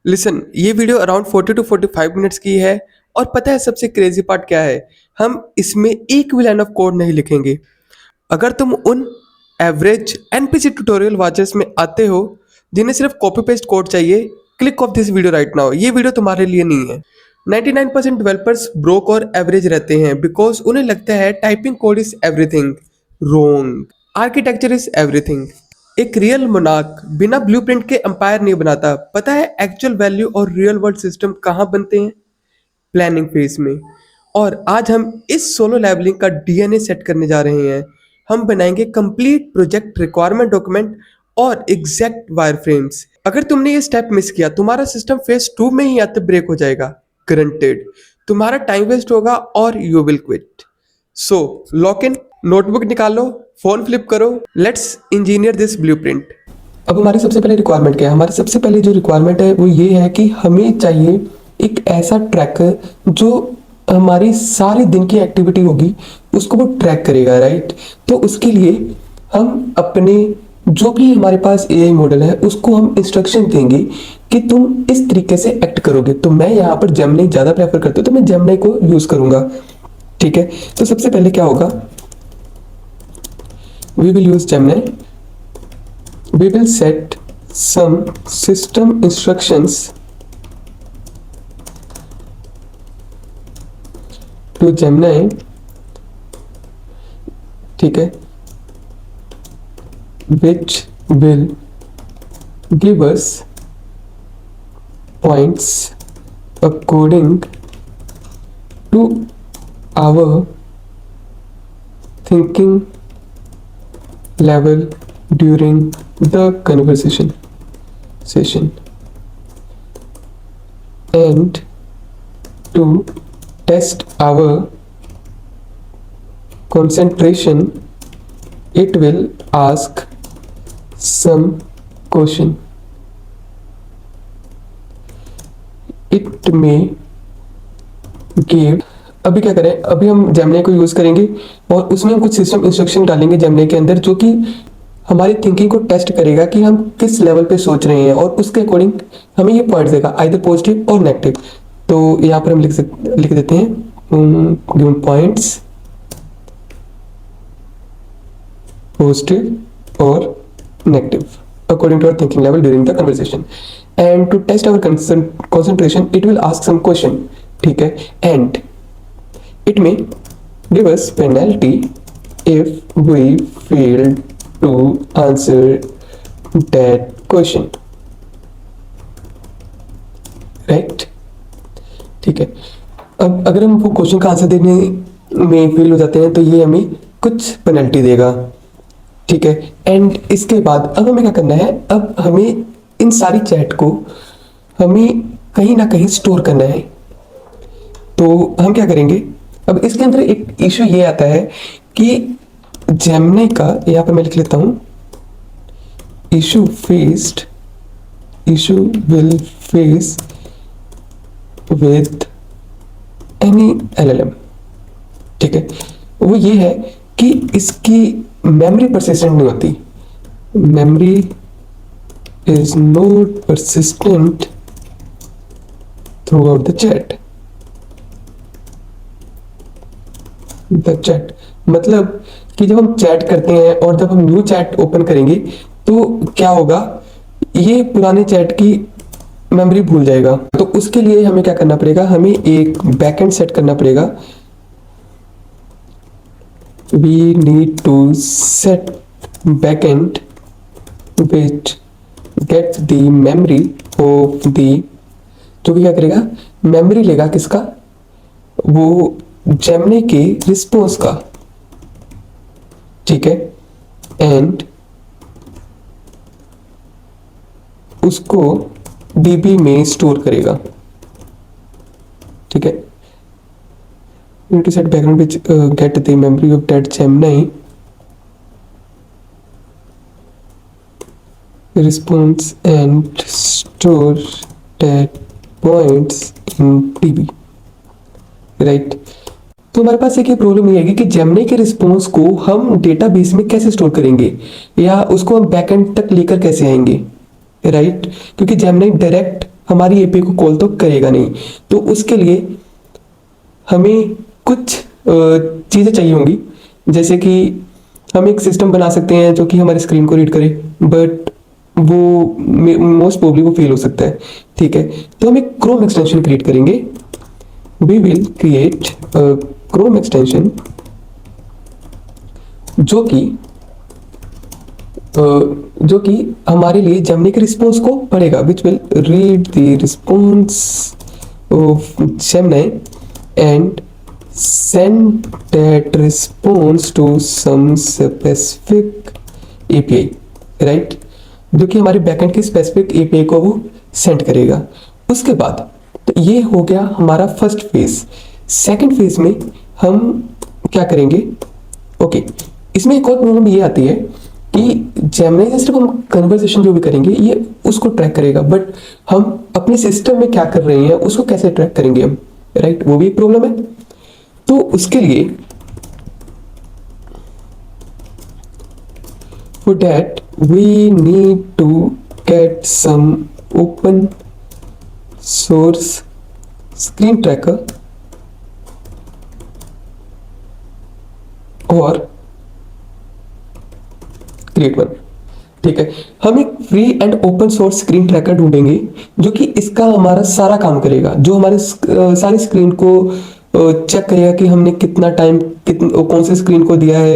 Listen, ये video around 40 to 45 minutes की है और पता है सबसे क्रेजी पार्ट क्या है? हम इसमें एक भी लाइन ऑफ कोड नहीं लिखेंगे। अगर तुम उन एवरेज एनपीसी ट्यूटोरियल वाचर्स में आते हो जिन्हें सिर्फ कॉपी पेस्ट कोड चाहिए, click of this video right now. ये वीडियो तुम्हारे लिए नहीं है। 99% डेवलपर्स ब्रोक और एवरेज रहते हैं बिकॉज उन्हें लगता है typing code is everything. Wrong. Architecture is everything. एक रियल मोनार्क बिना ब्लूप्रिंट के एम्पायर नहीं बनाता। पता है एक्चुअल वैल्यू और रियल वर्ल्ड सिस्टम कहाँ बनते हैं? प्लानिंग फेज में। और आज हम इस सोलो लेवलिंग का डीएनए सेट करने जा रहे हैं। हम बनाएंगे कंप्लीट प्रोजेक्ट रिक्वायरमेंट डॉक्यूमेंट और एग्जैक्ट वायरफ्रेम्स। अगर तुमने ये स्टेप मिस किया, तुम्हारा सिस्टम फेज 2 में ही आते ब्रेक हो जाएगा। ग्रंटेड। तुम्हारा टाइम वेस्ट होगा और you will quit. So lock in, notebook निकालो, फोन फ्लिप करो, लेट्स इंजीनियर दिस ब्लूप्रिंट। अब हमारी सबसे पहले रिक्वायरमेंट क्या है? हमारी सबसे पहले जो रिक्वायरमेंट है वो ये है कि हमें चाहिए एक ऐसा ट्रैकर जो हमारी सारी दिन की एक्टिविटी होगी उसको वो ट्रैक करेगा, राइट? तो उसके लिए हम अपने जो भी हमारे पास एआई मॉडल है उसको हम इंस्ट्रक्शन देंगे कि तुम इस तरीके से एक्ट करोगे। तो मैं यहाँ पर जेमिनी ज़्यादा प्रेफर करता हूँ, तो मैं जेमिनी को यूज़ करूँगा। ठीक है, तो सबसे पहले क्या होगा, we will use Gemini. We will set some system instructions to Gemini, ठीक है, which will give us points according to our thinking level during the conversation session, and to test our concentration it will ask some question. It may give, अभी क्या करें, अभी हम Gemini को use करेंगे और उसमें हम कुछ सिस्टम इंस्ट्रक्शन डालेंगे जेमिनी के अंदर जो कि हमारी थिंकिंग को टेस्ट करेगा कि हम किस लेवल पे सोच रहे हैं और उसके अकॉर्डिंग हमें ये पॉइंट देगा, आइदर पॉजिटिव और नेगेटिव। तो यहाँ पर हम लिख देते हैं गिवन पॉइंट्स पॉजिटिव और negative according to our thinking level during the conversation, and to test our concentration it will ask some question. ठीक है, and it may give us penalty if we failed to answer that question, right? ठीक है, अब अगर हम वो question का answer देने में फेल हो जाते हैं तो ये हमें कुछ पेनल्टी देगा। ठीक है, एंड इसके बाद अब हमें क्या करना है, अब हमें इन सारी चैट को हमें कहीं ना कहीं स्टोर करना है। तो हम क्या करेंगे, अब इसके अंदर एक इशू ये आता है कि जेमिनी का, यहाँ पर मैं लिख लेता हूं, issue will face with any LLM। ठीक है, वो ये है कि इसकी मेमोरी परसिस्टेंट नहीं होती। Memory is not persistent through out the chat. मतलब कि जब हम चैट करते हैं और जब हम न्यू चैट ओपन करेंगे तो क्या होगा, ये पुराने चैट की मेमोरी भूल जाएगा। तो उसके लिए हमें क्या करना पड़ेगा, हमें एक बैकएंड सेट करना पड़ेगा। We need to set backend which gets the memory of the, जो कि क्या करेगा, मेमोरी लेगा किसका, वो जेमिनी के रिस्पॉन्स का। ठीक है, एंड उसको डीबी में स्टोर करेगा। ठीक है, you need to set background which get the memory of that Gemini response and store that points in DB, right? तो हमारे पास एक प्रॉब्लम ये है कि जेमिनी के रिस्पॉन्स को हम डेटाबेस में कैसे स्टोर करेंगे या उसको हम बैकएंड तक लेकर कैसे आएंगे, राइट? क्योंकि जेमिनी डायरेक्ट हमारी एपीआई को कॉल तो करेगा नहीं। तो उसके लिए हमें कुछ चीज़ें चाहिए होंगी, जैसे कि हम एक सिस्टम बना सकते हैं जो कि हमारे स्क्रीन को रीड करे, बट वो मोस्ट प्रोबेबली वो फेल हो सकता है। ठीक है, तो हम एक क्रोम एक्सटेंशन क्रिएट करेंगे। We will create Chrome extension जो कि हमारे लिए जेमिनी के रिस्पॉन्स को पढ़ेगा, which will read the response of Gemini and send that response to some specific API, right, जो कि हमारे बैकएंड की स्पेसिफिक API को वो सेंड करेगा। उसके बाद तो ये हो गया हमारा फर्स्ट फेज। सेकंड फेज में हम क्या करेंगे, ओके, इसमें एक और प्रॉब्लम ये आती है कि जेमिनी से सिर्फ हम कन्वर्सेशन जो भी करेंगे ये उसको ट्रैक करेगा, बट हम अपने सिस्टम में क्या कर रहे हैं उसको कैसे ट्रैक करेंगे हम, राइट, वो भी एक प्रॉब्लम है। तो उसके लिए for that we need to get some open source screen tracker और create one। ठीक है, हम एक free and open source screen tracker ढूंढेंगे जो कि इसका हमारा सारा काम करेगा, जो हमारे सारी स्क्रीन को चेक करेगा कि हमने कितना टाइम कौन से स्क्रीन को दिया है,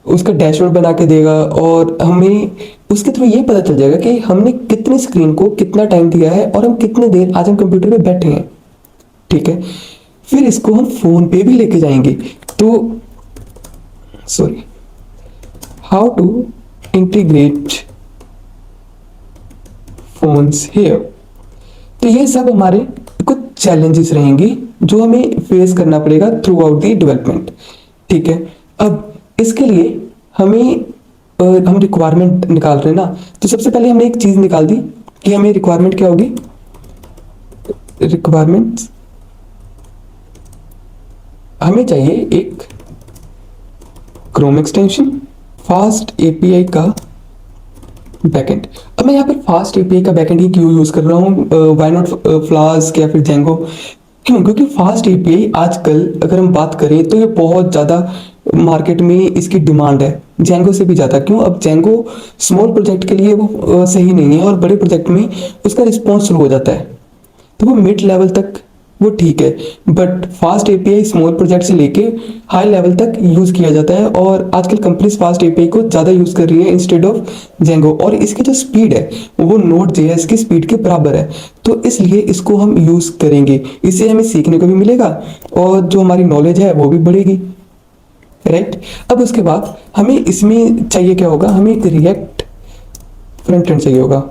उसका डैशबोर्ड बना के देगा, और हमें उसके थ्रू ये पता चल जाएगा कि हमने कितनी स्क्रीन को कितना टाइम दिया है और हम कितने देर आज हम कंप्यूटर पे बैठे हैं। ठीक है, फिर इसको हम फोन पे भी लेके जाएंगे। तो sorry, how to integrate phones here. तो ये सब हमारे कुछ चैलेंजेस रहेंगे जो हमें फेस करना पड़ेगा थ्रू आउट द डेवलपमेंट। ठीक है, अब इसके लिए हमें हम रिक्वायरमेंट निकाल रहे हैं ना, तो सबसे पहले हमने एक चीज निकाल दी कि हमें रिक्वायरमेंट क्या होगी। रिक्वायरमेंट हमें चाहिए एक क्रोम एक्सटेंशन, फास्ट एपीआई का बैकएंड। अब मैं यहाँ पर फास्ट एपीआई का बैकएंड ही क्यों यूज कर रहा हूँ, व्हाई नॉट फ्लास्क या फिर जेंगो, क्यों? क्योंकि फास्ट एपीआई आजकल अगर हम बात करें तो ये बहुत ज़्यादा मार्केट में इसकी डिमांड है, जेंगो से भी ज़्यादा। क्यों? अब जेंगो स्मॉल प्रोजेक्ट के लिए वो सही नहीं है और बड़े प्रोजेक्ट में उसका रिस्पॉन्स स्लो हो जाता है, तो वो मिड लेवल तक वो ठीक है, but fast API small project से लेके हाई लेवल तक यूज़ किया जाता है, और आजकल कंपनीज फास्ट एपीआई को ज़्यादा यूज़ कर रही है इंस्टेड ऑफ जेंगो, और इसकी जो स्पीड है वो नोड जेएस की स्पीड के बराबर है। तो इसलिए इसको हम यूज़ करेंगे, इससे हमें सीखने को भी मिलेगा और जो हमारी नॉलेज है वो भी बढ़ेगी, राइट। अब उसके बाद हमें इसमें चाहिए क्या होगा, हमें एक रिएक्ट फ्रंट एंड चाहिए होगा।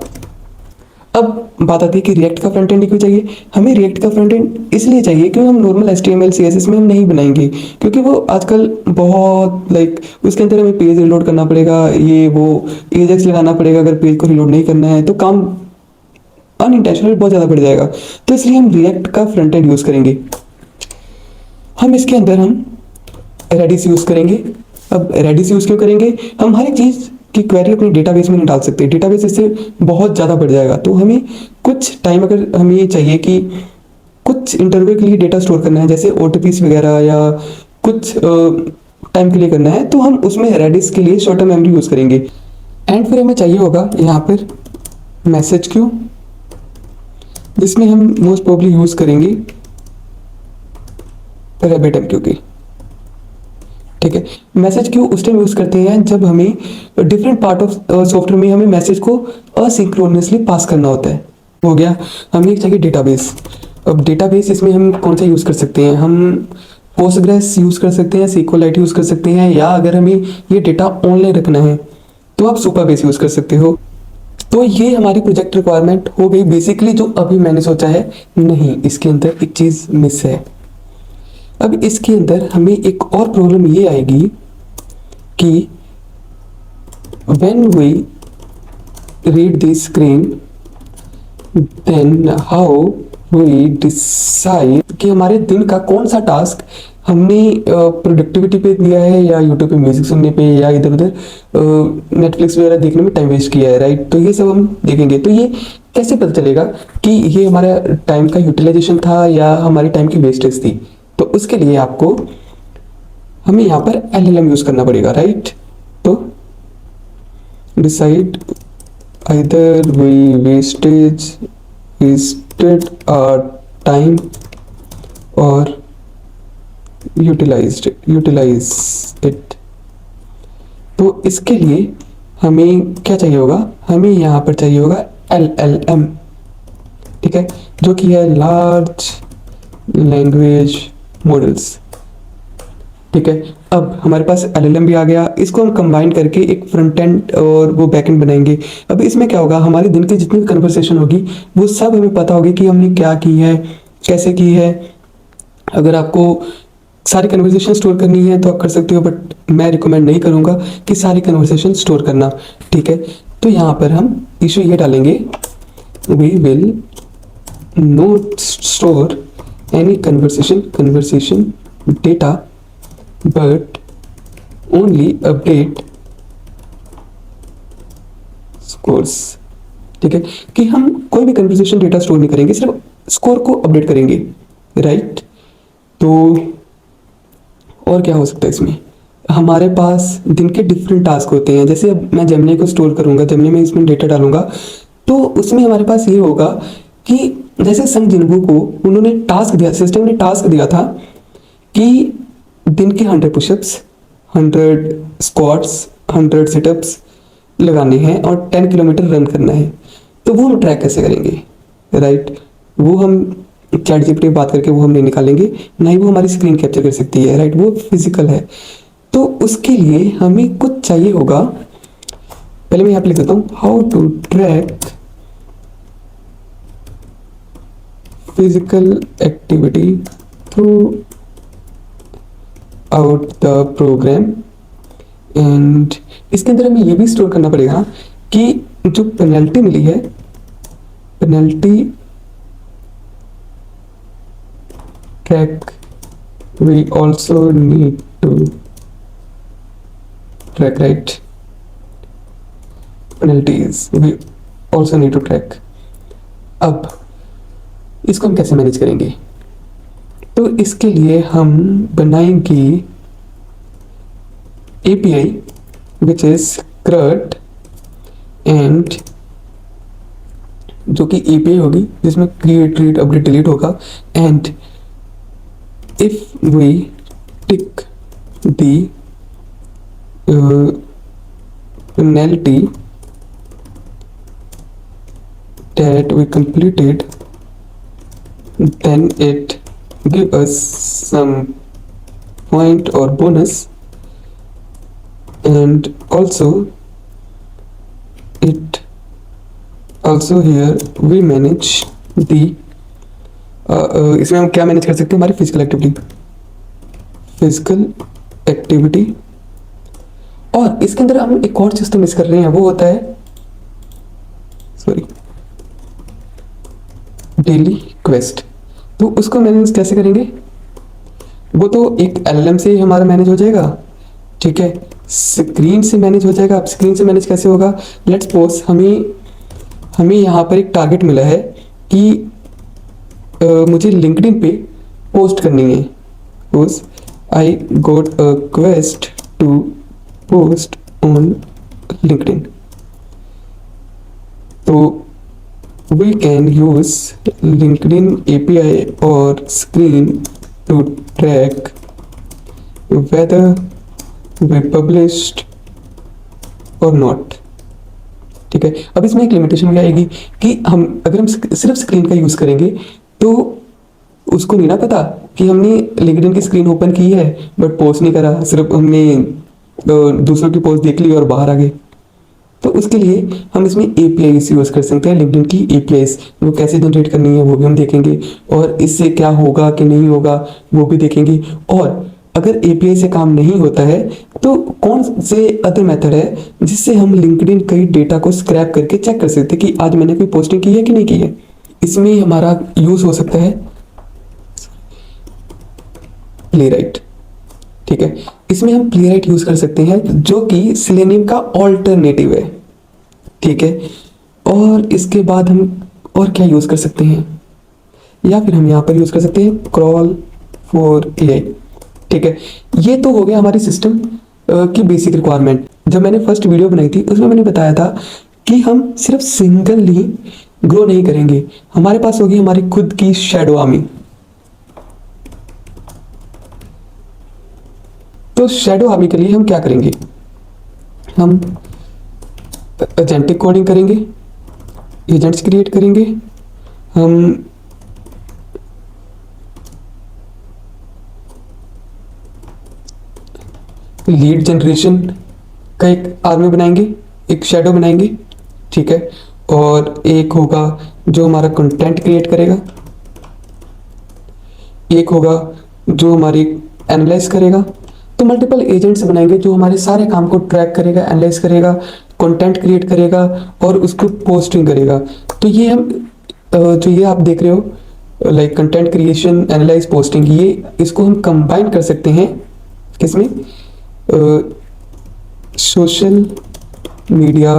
अब बात आती है कि रिएक्ट का फ्रंट एंड क्यों चाहिए। हमें रिएक्ट का फ्रंट एंड इसलिए चाहिए क्योंकि हम नॉर्मल HTML CSS में हम नहीं बनाएंगे, क्योंकि वो आजकल बहुत उसके अंदर हमें पेज रिलोड करना पड़ेगा, ये वो एजेक्स लगाना पड़ेगा अगर पेज को रिलोड नहीं करना है, तो काम अनइंटेंशनल बहुत ज़्यादा बढ़ जाएगा। तो इसलिए हम रिएक्ट का फ्रंट एंड यूज़ करेंगे। हम इसके अंदर हम रेडिस यूज़ करेंगे। अब रेडिस यूज़ क्यों करेंगे, हम हर एक चीज़ की क्वेरी अपने डेटाबेस में नहीं डाल सकते, डेटाबेस इससे बहुत ज़्यादा बढ़ जाएगा। तो हमें कुछ टाइम अगर हमें ये चाहिए कि कुछ इंटरवल के लिए डेटा स्टोर करना है, जैसे OTPs वगैरह या कुछ टाइम के लिए करना है, तो हम उसमें रेडिस के लिए शॉर्ट टर्म मेमोरी यूज़ करेंगे। एंड फिर हमें चाहिए होगा यहाँ पर मैसेज क्यू, जिसमें हम मोस्ट प्रोबेबली यूज़ करेंगे RabbitMQ की। ठीक है, मैसेज क्यू उस टाइम यूज़ करते हैं जब हमें डिफरेंट पार्ट ऑफ सॉफ्टवेयर में हमें मैसेज को असिंक्रोनसली पास करना होता है। हो गया, हमें चाहिए डेटाबेस। अब डेटाबेस इसमें हम कौन सा यूज़ कर सकते हैं, हम पोस्टग्रेस यूज़ कर सकते हैं, SQLite यूज़ कर सकते हैं, या अगर हमें ये डेटा ऑनलाइन रखना है तो आप सुपरबेस यूज़ कर सकते हो। तो ये हमारी प्रोजेक्ट रिक्वायरमेंट हो गई बेसिकली, जो अभी मैंने सोचा है। नहीं, इसके अंदर एक चीज़ मिस है। अब इसके अंदर हमें एक और प्रॉब्लम ये आएगी कि when we read the screen then how we decide कि हमारे दिन का कौन सा टास्क हमने प्रोडक्टिविटी पे दिया है या यूट्यूब पे म्यूजिक सुनने पे या इधर उधर नेटफ्लिक्स वगैरह देखने में टाइम वेस्ट किया है, राइट। तो ये सब हम देखेंगे। तो ये कैसे पता चलेगा कि ये हमारा टाइम का यूटिलाइजेशन था या हमारी टाइम की वेस्टेज थी? तो उसके लिए आपको हमें यहाँ पर LLM यूज करना पड़ेगा, राइट। तो decide either we wasted our time or utilize it। तो इसके लिए हमें क्या चाहिए होगा? हमें यहाँ पर चाहिए होगा LLM, ठीक है, जो कि है लार्ज लैंग्वेज मॉडल्स, ठीक है। अब हमारे पास LLM भी आ गया, इसको हम कंबाइन करके एक फ्रंट एंड और वो बैक एंड बनाएंगे। अब इसमें क्या होगा, हमारे दिन की जितनी भी कन्वर्सेशन होगी वो सब हमें पता होगी कि हमने क्या की है, कैसे की है। अगर आपको सारी कन्वर्सेशन स्टोर करनी है तो आप कर सकते हो, बट मैं रिकमेंड नहीं करूँगा कि सारी कन्वर्सेशन स्टोर करना, ठीक है। तो यहाँ पर हम इशू ये डालेंगे, we will not store any conversation data but only update scores, ठीक है। कि हम कोई भी कन्वर्सेशन डेटा स्टोर नहीं करेंगे, सिर्फ स्कोर को अपडेट करेंगे, राइट। तो और क्या हो सकता है इसमें? हमारे पास दिन के डिफरेंट टास्क होते हैं। जैसे अब मैं जेमिनी को स्टोर करूंगा, जेमिनी में इसमें डेटा डालूंगा, तो उसमें हमारे पास ये होगा कि जैसे संग जिन्हू को उन्होंने टास्क दिया, सिस्टम ने टास्क दिया था कि दिन के 100 पुशअप्स, 100 स्क्वाट्स, 100 सिटअप्स लगाने हैं और 10 किलोमीटर रन करना है। तो वो हम ट्रैक कैसे करेंगे, राइट। वो हम चैट जीपीटी पे बात करके वो हम नहीं निकालेंगे, ना ही वो हमारी स्क्रीन कैप्चर कर सकती है, राइट। वो फिजिकल है। तो उसके लिए हमें कुछ चाहिए होगा। पहले मैं यहाँ पे लिख देता हूँ, how to track physical activity throughout the program. And इसके अंदर हमें ये भी स्टोर करना पड़ेगा कि जो पेनल्टी मिली है, penalty track we also need to track, right. Penalties we also need to track. अब इसको हम कैसे मैनेज करेंगे? तो इसके लिए हम बनाएंगे API which is CRUD, and जो कि API होगी जिसमें क्रिएट, रीड, अपडेट, डिलीट होगा। And if we tick the penalty that we completed, then it give us some point or bonus, and also it also here we manage the इसमें हम क्या manage कर सकते हैं? हमारी फिजिकल एक्टिविटी। और इसके अंदर हम एक और चीज तो मिस कर रहे हैं, वो होता है डेली क्वेस्ट। तो उसको मैनेज कैसे करेंगे? वो तो एक LLM से हमारा मैनेज हो जाएगा, ठीक है। स्क्रीन से मैनेज हो जाएगा। अब स्क्रीन से मैनेज कैसे होगा? लेट्स सपोज हमें यहाँ पर एक टारगेट मिला है कि मुझे लिंक्डइन पे पोस्ट करनी है। Suppose I got a quest to post on LinkedIn. तो we can use LinkedIn API or screen to track whether we published or not, ठीक है। अब इसमें एक लिमिटेशन भी आएगी कि अगर हम सिर्फ स्क्रीन का यूज करेंगे तो उसको नहीं ना पता कि हमने LinkedIn की स्क्रीन ओपन की है बट पोस्ट नहीं करा, सिर्फ हमने दूसरों की पोस्ट देख ली और बाहर आ गए। तो उसके लिए हम इसमें APIs यूज कर सकते हैं। लिंक्डइन की APIs वो कैसे जनरेट करनी है वो भी हम देखेंगे, और इससे क्या होगा कि नहीं होगा वो भी देखेंगे। और अगर API से काम नहीं होता है तो कौन से अदर मेथड है जिससे हम लिंक्डइन कई डेटा को स्क्रैप करके चेक कर सकते हैं कि आज मैंने कोई पोस्टिंग की है कि नहीं की है। इसमें हमारा यूज हो सकता है प्लेराइट। ठीक है, इसमें हम प्लेराइट यूज कर सकते हैं जो कि सेलेनियम का ऑल्टरनेटिव है। ठीक है, और इसके बाद हम और क्या यूज कर सकते हैं, या फिर हम यहाँ पर यूज कर सकते हैं क्रॉल फॉर एआई। ठीक है, ये तो हो गया हमारी सिस्टम की बेसिक रिक्वायरमेंट। जब मैंने फर्स्ट वीडियो बनाई थी उसमें मैंने बताया था कि हम सिर्फ सिंगली ग्रो नहीं करेंगे, हमारे पास होगी हमारी खुद की शैडो आर्मी। तो शैडो आर्मी के लिए हम क्या करेंगे, हम एजेंटिक कोडिंग करेंगे, एजेंट्स क्रिएट करेंगे, हम लीड जनरेशन का एक आर्मी बनाएंगे, एक शैडो बनाएंगे। ठीक है, और एक होगा जो हमारा कंटेंट क्रिएट करेगा, एक होगा जो हमारी एनालाइज करेगा। तो मल्टीपल एजेंट्स बनाएंगे जो हमारे सारे काम को ट्रैक करेगा, एनालाइज करेगा, कंटेंट क्रिएट करेगा और उसको पोस्टिंग करेगा। तो ये हम जो ये आप देख रहे हो like content creation, analyse, posting, ये इसको हम कंबाइन कर सकते हैं किसमें, सोशल मीडिया,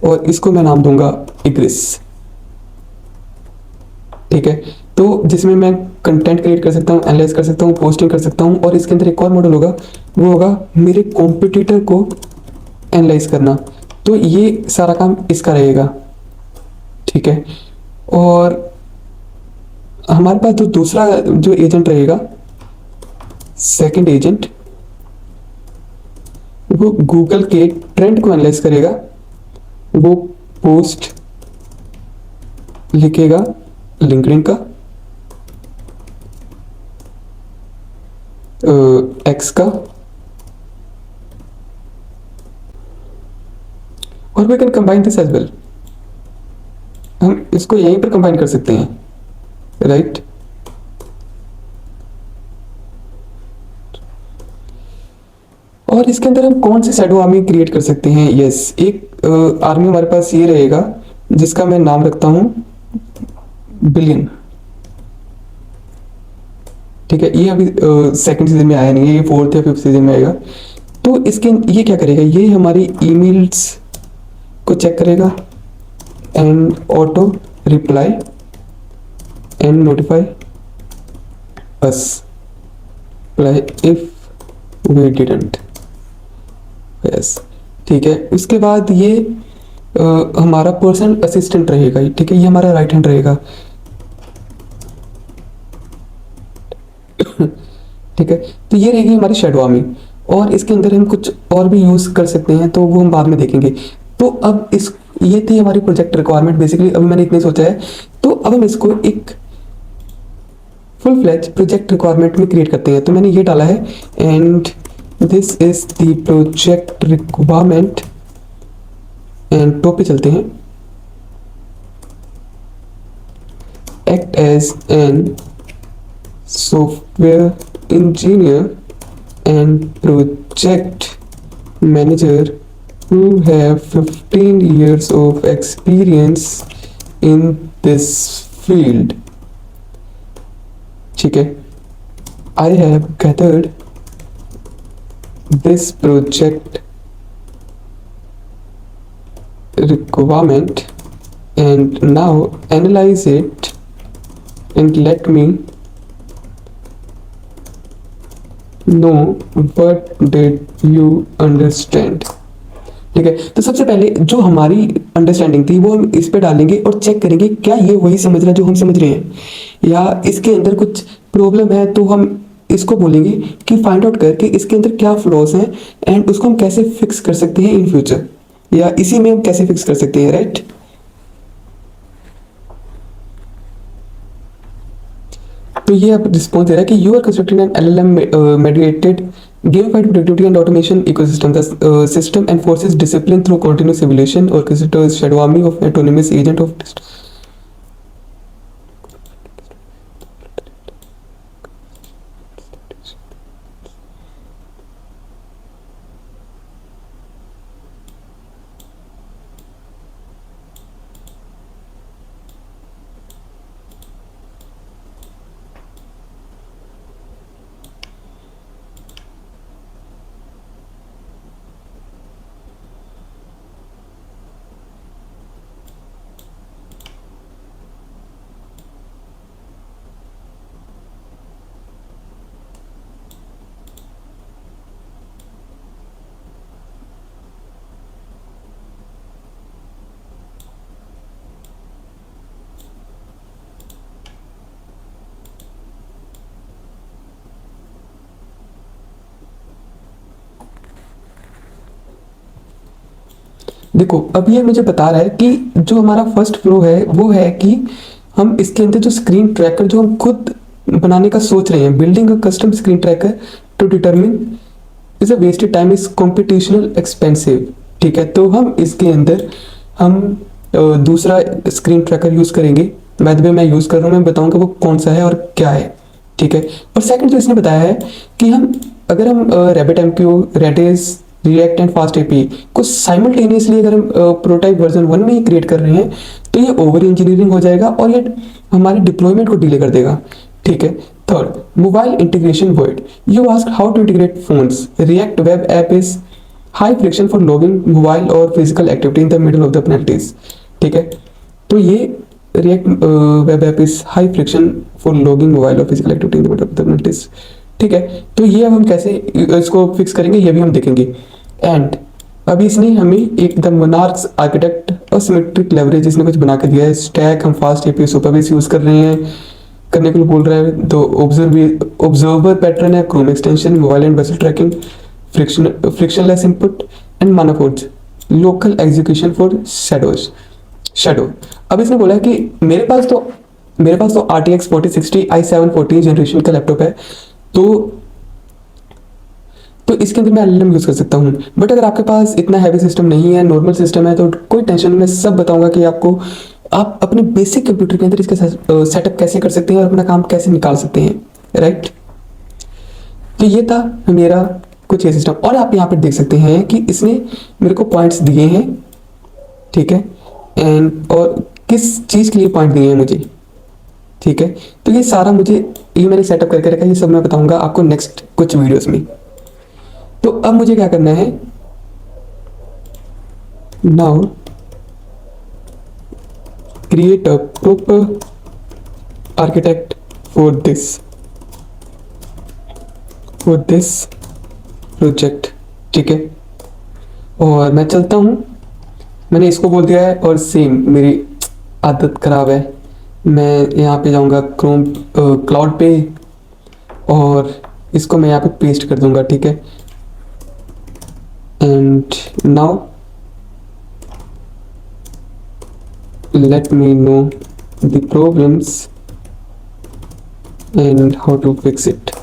और इसको मैं नाम दूंगा इग्रिस। ठीक है, तो जिसमें मैं कंटेंट क्रिएट कर सकता हूँ, एनालाइज कर सकता हूँ, पोस्टिंग कर सकता हूँ, और इसके अंदर एक और मॉडल होगा, वो होगा मेरे कॉम्पिटिटर को एनालाइज करना। तो ये सारा काम इसका रहेगा। ठीक है, और हमारे पास जो दूसरा जो एजेंट रहेगा, सेकंड एजेंट, वो गूगल के ट्रेंड को एनालाइज करेगा, वो पोस्ट लिखेगा लिंक्डइन का, एक्स का, और we can combine this as well. हम इसको यहीं पर कंबाइन कर सकते हैं, राइट। और इसके अंदर हम कौन सी शैडो आर्मी क्रिएट कर सकते हैं, यस, एक आर्मी हमारे पास ये रहेगा जिसका मैं नाम रखता हूं बिलियन। ठीक है, ये अभी सेकंड सीजन में आया नहीं है, ये फोर्थ या फिफ्थ सीजन में आएगा। तो इसके ये क्या करेगा, ये हमारी ईमेल्स को चेक करेगा and auto reply and notify us if we didn't. Yes, ठीक है, उसके बाद ये हमारा पर्सनल असिस्टेंट रहेगा। ठीक है, ये हमारा राइट हैंड रहेगा। ठीक है, तो ये रहेगी हमारी शैडो आर्मी, और इसके अंदर हम कुछ और भी यूज कर सकते हैं, तो वो हम बाद में देखेंगे। तो अब इस ये थी हमारी प्रोजेक्ट रिक्वायरमेंट बेसिकली, अभी मैंने इतने सोचा है। तो अब हम इसको एक फुल फ्लैज प्रोजेक्ट रिक्वायरमेंट में क्रिएट करते हैं। तो मैंने ये डाला है, and this is the project requirement, and top पे चलते हैं, act as an software engineer and project manager who have 15 years of experience in this field. ठीक है, I have gathered this project requirement and now analyze it and let me know what did you understand. ठीक है, तो सबसे पहले जो हमारी understanding थी वो हम इस पे डालेंगे और चेक करेंगे क्या ये वही समझ रहा है जो हम समझ रहे हैं, या इसके अंदर कुछ प्रॉब्लम है। तो हम इसको बोलेंगे कि फाइंड आउट करके इसके अंदर क्या फ्लॉज हैं एंड उसको हम कैसे फिक्स कर सकते हैं इन फ्यूचर, या इसी में हम कैसे फिक्स कर सकते हैं, राइट। तो ये अब रिस्पॉन्स दे रहा है कि you are constructing an LLM mediated gamified productivity and automation ecosystem. The system enforces discipline through continuous simulation, orchestrates shadow army of autonomous agent of देखो अब ये मुझे बता रहा है कि जो हमारा फर्स्ट फ्लो है वो है कि हम इसके अंदर जो स्क्रीन ट्रैकर जो हम खुद बनाने का सोच रहे हैं, building a custom screen tracker to determine is a wasted time, is computational expensive. ठीक है, तो हम इसके अंदर हम दूसरा स्क्रीन ट्रैकर यूज करेंगे। बाय द वे मैं यूज कर रहा हूँ, मैं बताऊंगा वो कौन सा है और क्या है। ठीक है, और सेकंड जो इसने बताया है कि हम अगर हम RabbitMQ, Redis, React and FastAPI को साइमल्टेनियसली अगर हम प्रोटोटाइप वर्जन 1 में ही क्रिएट कर रहे हैं तो ये ओवर इंजीनियरिंग हो जाएगा और ये हमारे डिप्लॉयमेंट को डिले कर देगा। ठीक है, third, mobile integration word. You ask how to integrate phones, react web app is high friction for logging mobile और physical activity in the middle of the penalties. ठीक है, तो ये react web app is high friction for logging mobile और physical activity in the middle of the penalties. ठीक है, तो ये अब हम कैसे इसको फिक्स करेंगे ये भी हम देखेंगे। एंड अभी इसने हमें एक द मोनार्क्स आर्किटेक्ट और सिमेट्रिक लेवरेज इसने कुछ बना के दिया है। स्टैक हम फास्ट एपीआई सुपरबेस यूज कर रहे हैं, करने के लिए बोल रहा है। तो ऑब्जर्वर पैटर्न है, Chrome extension, mobile and vessel tracking, frictionless input and मानाफोर्ड्स, लोकल एग्जीक्यूशन फॉर शैडो। अब इसने बोला है कि मेरे पास तो RTX 4060 i7 जनरेशन का लैपटॉप है, तो इसके अंदर मैं एलएलएम यूज कर सकता हूँ। बट अगर आपके पास इतना हैवी सिस्टम नहीं है, नॉर्मल सिस्टम है, तो कोई टेंशन नहीं, मैं सब बताऊंगा कि आपको आप अपने बेसिक कंप्यूटर के अंदर इसका सेटअप कैसे कर सकते हैं और अपना काम कैसे निकाल सकते हैं। राइट, तो ये था मेरा कुछ ये सिस्टम। और आप यहाँ पर देख सकते हैं कि इसने मेरे को पॉइंट्स दिए हैं। ठीक है, एंड और किस चीज़ के लिए पॉइंट दिए हैं मुझे। ठीक है, तो ये सारा ये मैंने सेटअप करके रखा है, ये सब मैं बताऊंगा आपको नेक्स्ट कुछ वीडियोस में। तो अब मुझे क्या करना है, now create a proper architect for this project. ठीक है, और मैं चलता हूँ, मैंने इसको बोल दिया है। और सेम मेरी आदत खराब है, मैं यहाँ पे जाऊँगा क्रोम क्लाउड पे और इसको मैं यहाँ पे पेस्ट कर दूंगा। ठीक है, and now let me know the problems and how to fix it।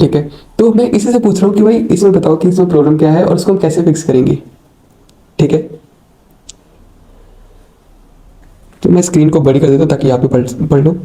ठीक है, तो मैं इसी से पूछ रहा हूँ कि भाई इसमें बताओ कि इसमें प्रॉब्लम क्या है और उसको हम कैसे फिक्स करेंगे। ठीक है, तो मैं स्क्रीन को बड़ी कर देता हूँ ताकि आप भी पढ़ लो।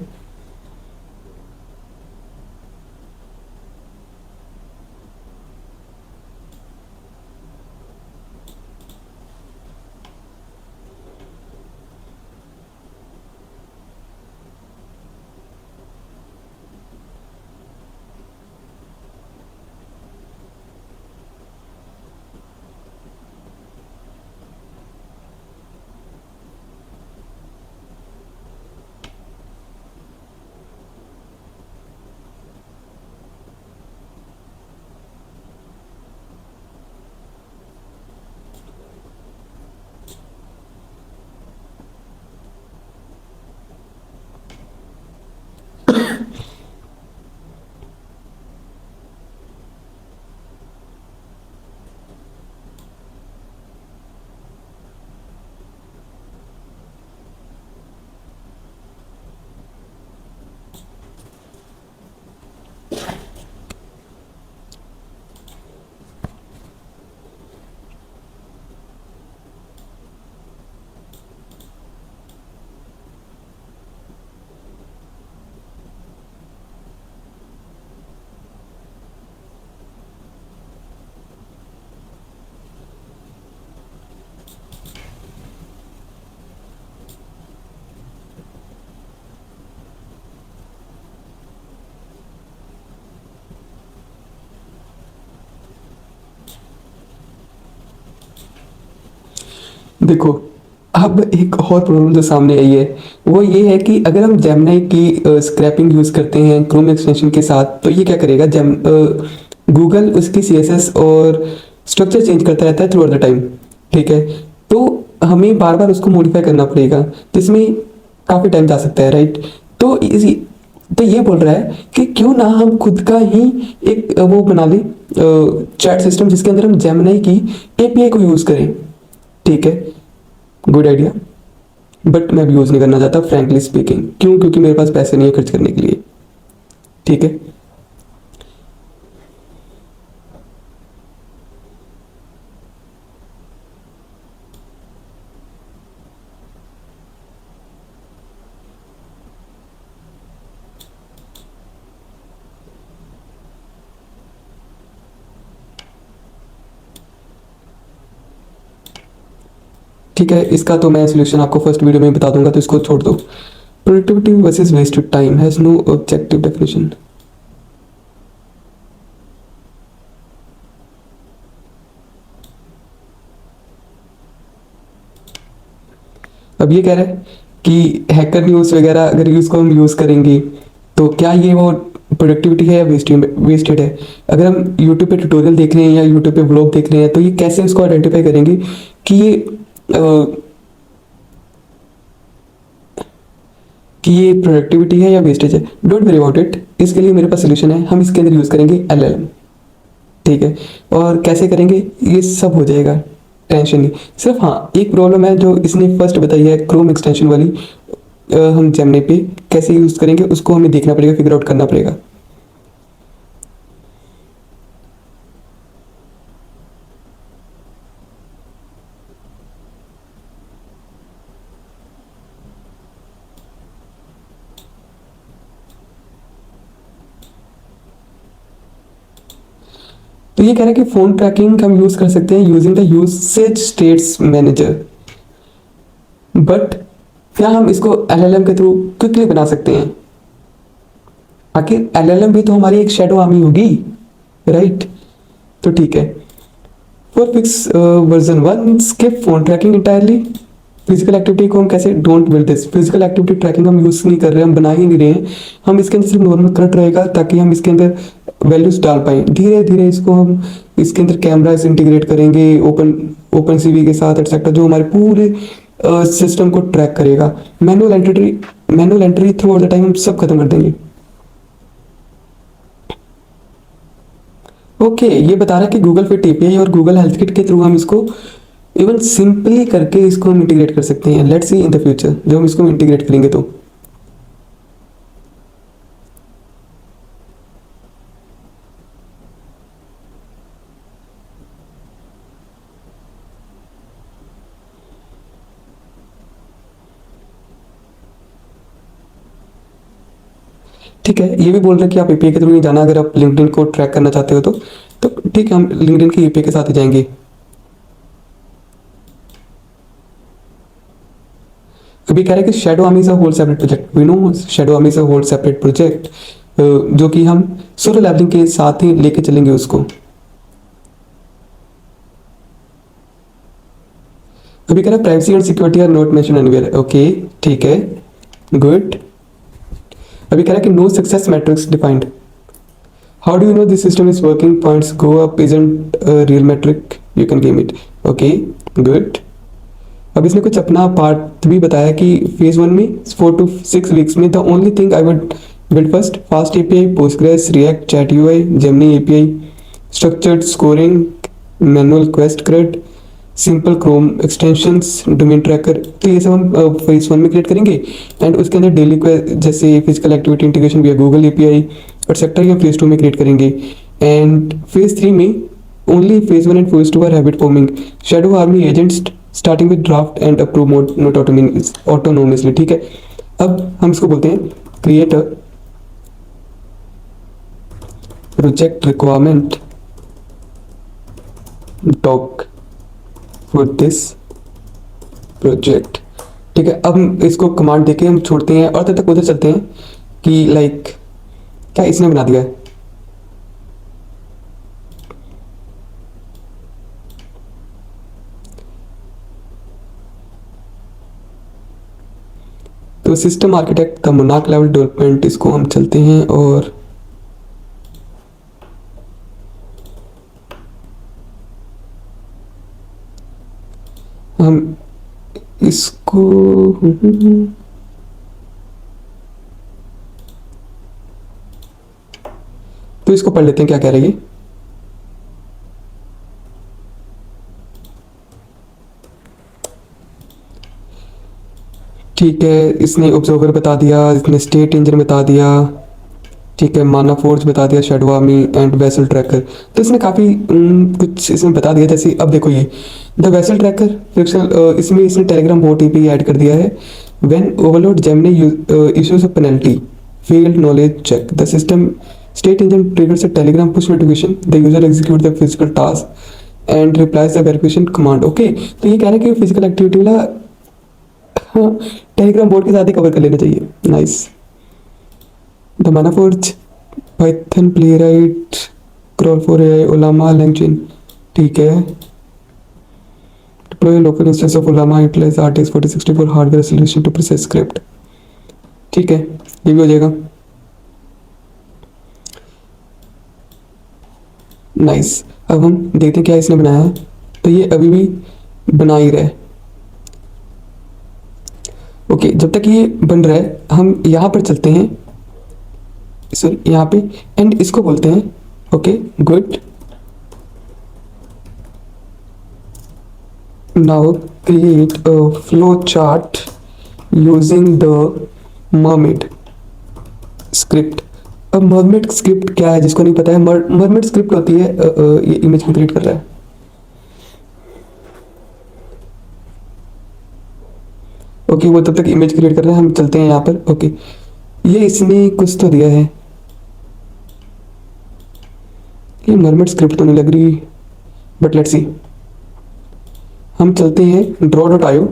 देखो अब एक और प्रॉब्लम जो सामने आई है वो ये है कि अगर हम जेमिनी की स्क्रैपिंग यूज़ करते हैं क्रोम एक्सटेंशन के साथ, तो ये क्या करेगा, गूगल उसकी CSS और स्ट्रक्चर चेंज करता रहता है थ्रू आउट द टाइम। ठीक है, तो हमें बार बार उसको मॉडिफाई करना पड़ेगा, तो इसमें काफ़ी टाइम जा सकता है। राइट, तो ये बोल रहा है कि क्यों ना हम खुद का ही एक वो बना लें चैट सिस्टम जिसके अंदर हम जेमिनी की API को यूज़ करें। ठीक है, गुड आइडिया, बट मैं अभी यूज़ नहीं करना चाहता फ्रैंकली स्पीकिंग। क्यों? क्योंकि मेरे पास पैसे नहीं है खर्च करने के लिए। ठीक है, ठीक है, इसका तो मैं सोल्यूशन आपको फर्स्ट वीडियो में बता दूंगा, तो इसको छोड़ दो। Productivity versus wasted time has no objective definition. अब ये कह रहा है कि हैकर न्यूज़ वगैरह अगर इसको हम यूज़ करेंगे तो क्या ये वो प्रोडक्टिविटी है या वेस्टेड है? अगर हम यूट्यूब पे ट्यूटोरियल देख रहे हैं या यूट्यूब पे ब्लॉग देख रहे हैं तो ये कैसे इसको आइडेंटिफाई करेंगे कि ये प्रोडक्टिविटी है या वेस्टेज है? डोंट वरी अबाउट इट, इसके लिए मेरे पास सोल्यूशन है। हम इसके अंदर यूज़ करेंगे LLM। ठीक है, और कैसे करेंगे ये सब हो जाएगा, टेंशन नहीं। सिर्फ हाँ, एक प्रॉब्लम है जो इसने फर्स्ट बताई है, क्रोम एक्सटेंशन वाली। हम जेमिनी पे कैसे यूज़ करेंगे उसको हमें देखना पड़ेगा, फिगर आउट करना पड़ेगा। तो ये कह रहा है कि फोन ट्रैकिंग हम यूज़ कर सकते हैं using the usage states manager, but क्या हम इसको LLM के थ्रू क्विकली बना सकते हैं? आखिर LLM भी तो हमारी एक शेडो आर्मी होगी, राइट? तो ठीक है, for fix version 1 skip phone tracking entirely. Physical activity को हम कैसे, don't build this physical activity tracking हम यूज़ नहीं कर रहे हैं, हम बना ही नहीं रहे हैं। हम इसके अंदर सिर्फ नॉर्मल करंट रहेगा ताकि हम इसके अंदर वैल्यूज डाल पाए। धीरे धीरे इसको हम इसके अंदर कैमराज इंटीग्रेट करेंगे ओपन सीवी के साथ एक्सेट्रा, जो हमारे पूरे सिस्टम को ट्रैक करेगा। Manual entry through out the time हम सब खत्म कर देंगे। ओके, ये बता रहा है कि गूगल फिट एपीआई और गूगल हेल्थ किट के थ्रू हम इसको इवन सिंपली करके इसको हम इंटीग्रेट कर सकते हैं। Let's see in the future जब हम इसको इंटीग्रेट करेंगे तो। ठीक है, ये भी बोल रहे हैं कि आप एपीआई के थ्रू नहीं जाना, अगर आप लिंक्डइन को ट्रैक करना चाहते हो तो ठीक है, हम लिंक्डइन की एपीआई के साथ ही जाएंगे। अभी कह रहे हैं कि shadow army is a whole separate project. We know shadow army is a whole separate project, जो कि हम सोलो लेवलिंग के साथ ही लेके चलेंगे उसको। अभी कह रहा है privacy and security are not mention anywhere. Okay, ठीक है, गुड। अभी कह रहा है कि no success metrics defined. How do you know this system is working? Points go up isn't real metric, you can game it. Okay, good. अब इसने कुछ अपना पार्ट भी बताया कि फेज 1 में 4 to 6 वीक्स में the only thing I would build first fast API, Postgres, React, chat UI, Gemini API, structured scoring, manual quest cred, simple Chrome extensions, domain tracker. तो ये सब हम फेज 1 में क्रिएट करेंगे। एंड उसके अंदर डेली जैसे फिजिकल एक्टिविटी इंटीग्रेशन भी है, गूगल एपीआई एक्सेट्रा, या फेज 2 में क्रिएट करेंगे। एंड फेज 3 में only phase 1 and phase 2 are habit forming, shadow army agents starting with draft and approve mode not autonomously. ठीक है, अब हम इसको बोलते हैं create a project requirement doc for this project. ठीक है, अब इसको कमांड देके हम छोड़ते हैं और तब तक उधर चलते हैं कि लाइक क्या इसने बना दिया है। तो सिस्टम आर्किटेक्ट का मोनाक लेवल डेवलपमेंट, इसको हम चलते हैं और हम इसको तो इसको पढ़ लेते हैं क्या कह रही है। ठीक है, इसने ऑब्जर्वर बता दिया, इसने स्टेट इंजन बता दिया, ठीक है, माना फोर्ज बता दिया, shadow army and vessel tracker. तो इसने काफ़ी कुछ इसमें बता दिया। जैसे अब देखो ये द वेसल ट्रैकर फ्रिक्शनल, इसमें इसने टेलीग्राम ओटीपी ऐड कर दिया है। When overload Gemini issues a penalty failed knowledge check the system state engine triggers a telegram push notification, the user execute the physical task and replies the verification command। Okay, तो ये कह रहे हैं कि physical activity वाला Telegram board के साथ ही कवर कर लेना चाहिए। Nice. The Manaforge Python Playwright crawl for AI Ollama LangChain, ठीक है। Deploy local instance of Ollama utilise RTX 4060 for hardware solution to process script, ठीक है, ये भी हो जाएगा। नाइस। अब हम देखते हैं क्या इसने बनाया है। तो ये अभी भी बना ही रहा है। ओके, जब तक ये बन रहा है हम यहाँ पर चलते हैं, सॉरी यहाँ पे, एंड इसको बोलते हैं okay good. Now create a flow chart using the mermaid script. अब मर्मेड स्क्रिप्ट क्या है, जिसको नहीं पता है, मर्मेड स्क्रिप्ट होती है, ये इमेज को क्रिएट कर रहा है। ओके, वो तब तक इमेज क्रिएट कर रहा है, हम चलते हैं यहाँ पर। ओके, ये इसने कुछ तो दिया है, ये मर्मेड स्क्रिप्ट तो नहीं लग रही, बट लेट्स सी। हम चलते हैं draw.io,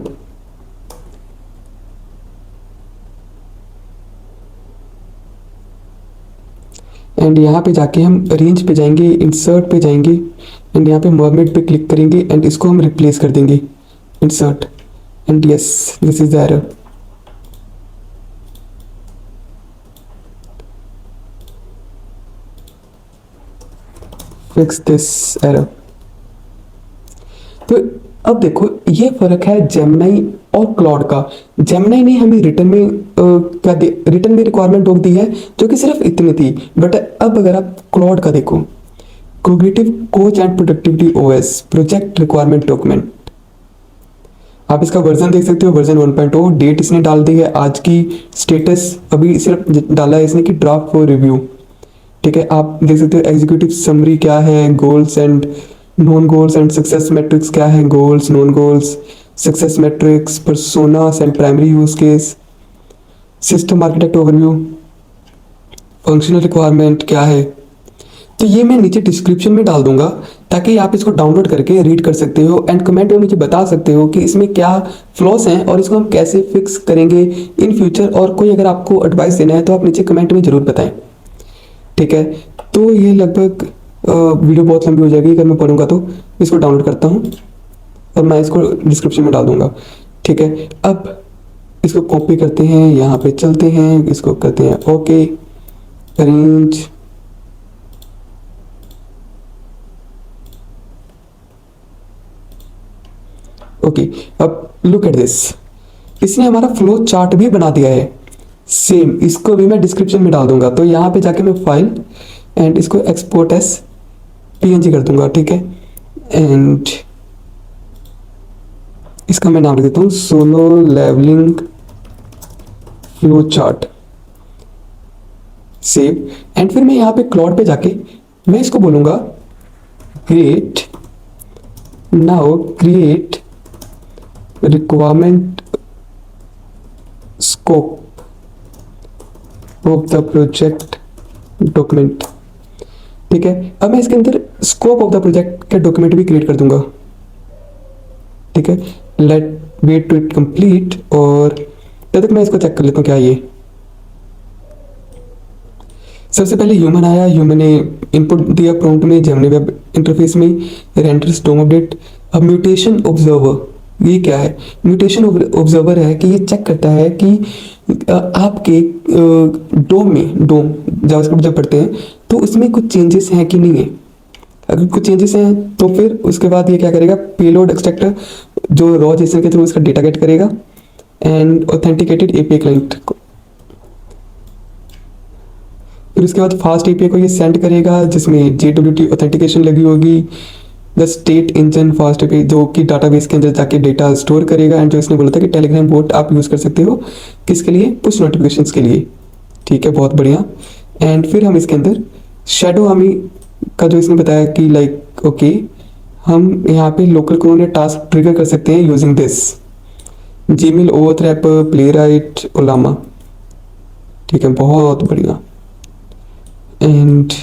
एंड यहाँ पे जाके हम रेंज पे जाएंगे, इंसर्ट पे जाएंगे, एंड यहाँ पे मर्मेड पे क्लिक करेंगे, एंड इसको हम रिप्लेस कर देंगे, insert, and yes this is the error. Fix this error. तो अब देखो ये फर्क है जेमिनी और क्लॉड का। जेमिनी ने हमें रिटर्न में क्या रिटर्न में रिक्वायरमेंट दी है जो कि सिर्फ इतनी थी, बट अब अगर आप क्लॉड का देखो, cognitive coach and productivity OS project requirement document, आप इसका वर्जन देख सकते हो, वर्जन 1.0। डेट इसने डाल दी है, आज की स्टेटस अभी सिर्फ डाला है इसने कि ड्राफ्ट फॉर रिव्यू, ठीक है। आप देख सकते हो एग्जीक्यूटिव समरी क्या है, goals and non goals and success matrix क्या है, goals non goals success matrix, personas and primary use case, system architect overview, functional requirement क्या है। तो ये मैं नीचे डिस्क्रिप्शन में डाल दूंगा ताकि आप इसको डाउनलोड करके रीड कर सकते हो, एंड कमेंट में मुझे बता सकते हो कि इसमें क्या फ्लॉस हैं और इसको हम कैसे फिक्स करेंगे इन फ्यूचर। और कोई अगर आपको एडवाइस देना है तो आप नीचे कमेंट में जरूर बताएं, ठीक है। तो ये लगभग वीडियो बहुत लंबी हो जाएगी अगर मैं पढ़ूंगा, तो इसको डाउनलोड करता हूँ और मैं इसको डिस्क्रिप्शन में डाल दूंगा, ठीक है। अब इसको कॉपी करते हैं, यहाँ पे चलते हैं, इसको करते हैं ओके, अरेंज, ओके। अब लुक एट दिस, इसने हमारा फ्लो चार्ट भी बना दिया है सेम, इसको भी मैं डिस्क्रिप्शन में डाल दूंगा। तो यहाँ पे जाके मैं फाइल एंड इसको एक्सपोर्ट एस PNG कर दूंगा, ठीक है। एंड इसका मैं नाम लिख देता हूँ solo leveling flow chart, save. And फिर मैं यहाँ पे क्लॉड पे जाके मैं इसको बोलूंगा create, now create requirement scope of the project document, ठीक है। अब मैं इसके अंदर स्कोप ऑफ द प्रोजेक्ट का डॉक्यूमेंट भी क्रिएट कर दूंगा, ठीक है। Let wait to it complete, और तब तक मैं इसको चेक कर लेता हूँ क्या ये। सबसे पहले ह्यूमन आया, ह्यूमन ने इनपुट दिया प्रॉम्प्ट में, जेमिनी वेब इंटरफेस में रेंडर्स डोम अपडेट। अब म्यूटेशन ऑब्जर्वर ये क्या है? म्यूटेशन ऑब्जर्वर है कि ये चेक करता है कि आपके डोम में, डोम जावास्क्रिप्ट जब पढ़ते हैं तो उसमें कुछ चेंजेस हैं कि नहीं है। अगर कुछ चेंजेस हैं तो फिर उसके बाद ये क्या करेगा, पेलोड एक्सट्रैक्टर जो रॉ जेसन के थ्रू इसका डेटा गेट करेगा एंड ऑथेंटिकेटेड एपीआई क्लाइंट को, फिर उसके बाद फास्ट एपीआई को ये सेंड करेगा जिसमें JWT ऑथेंटिकेशन लगी होगी, द स्टेट इंजन फास्ट पे जो कि डाटाबेस के अंदर जाके डेटा स्टोर करेगा। एंड जो इसने बोला था कि टेलीग्राम बोट आप यूज़ कर सकते हो किसके लिए, पुश नोटिफिकेशंस के लिए। ठीक है, बहुत बढ़िया। एंड फिर हम इसके अंदर शेडो आर्मी का जो इसने बताया कि लाइक ओके हम यहाँ पे लोकल क्रोन टास्क ट्रिगर कर सकते हैं using this Gmail, OAuth wrapper, Playwright, Ollama. ठीक है, बहुत बढ़िया। एंड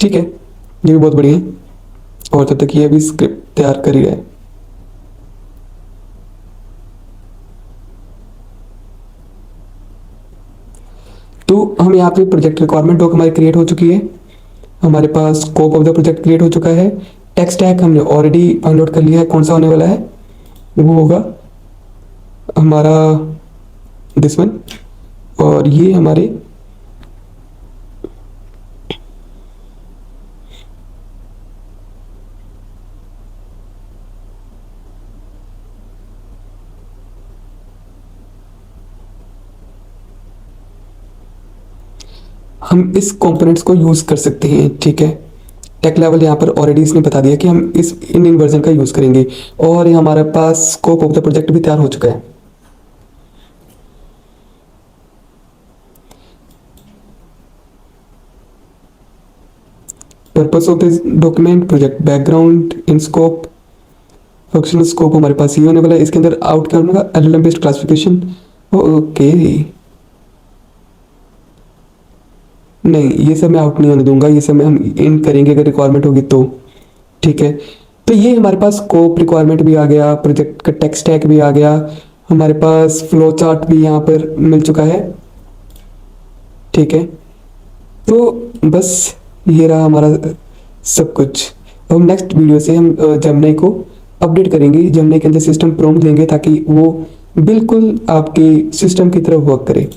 ठीक है, ये भी बहुत बढ़िया है। और तब तक ये अभी स्क्रिप्ट तैयार कर ही रहा है। तो हम यहाँ पे प्रोजेक्ट रिक्वायरमेंट डॉक हमारी क्रिएट हो चुकी है, हमारे पास scope of the project create हो चुका है, टेक स्टैक हमने ऑलरेडी फाइंड आउट कर लिया है कौन सा होने वाला है, वो होगा हमारा दिस वन। और ये हमारे हम इस कंपोनेंट्स को यूज कर सकते हैं। ठीक है, टेक लेवल यहाँ पर ऑलरेडी इसने बता दिया कि हम इस इन वर्जन का यूज करेंगे। और हमारे पास स्कोप ऑफ द प्रोजेक्ट भी तैयार हो चुका है। Purpose of this document, project background, in scope, functional scope हमारे पास ये होने वाला है। इसके अंदर आउट क्या होगा, एलएलएम बेस्ड क्लासिफिकेशन। ओके, नहीं ये सब मैं आउट नहीं होने दूंगा, ये सब मैं हम इन करेंगे अगर रिक्वायरमेंट होगी तो। ठीक है, तो ये हमारे पास स्कोप रिक्वायरमेंट भी आ गया, प्रोजेक्ट का टेक स्टैक भी आ गया, हमारे पास फ्लो चार्ट भी यहाँ पर मिल चुका है। ठीक है, तो बस ये रहा हमारा सब कुछ। अब नेक्स्ट वीडियो से हम जेमिनी को अपडेट करेंगे, जेमिनी के अंदर सिस्टम प्रॉम्प्ट देंगे ताकि वो बिल्कुल आपके सिस्टम की तरह वर्क करे।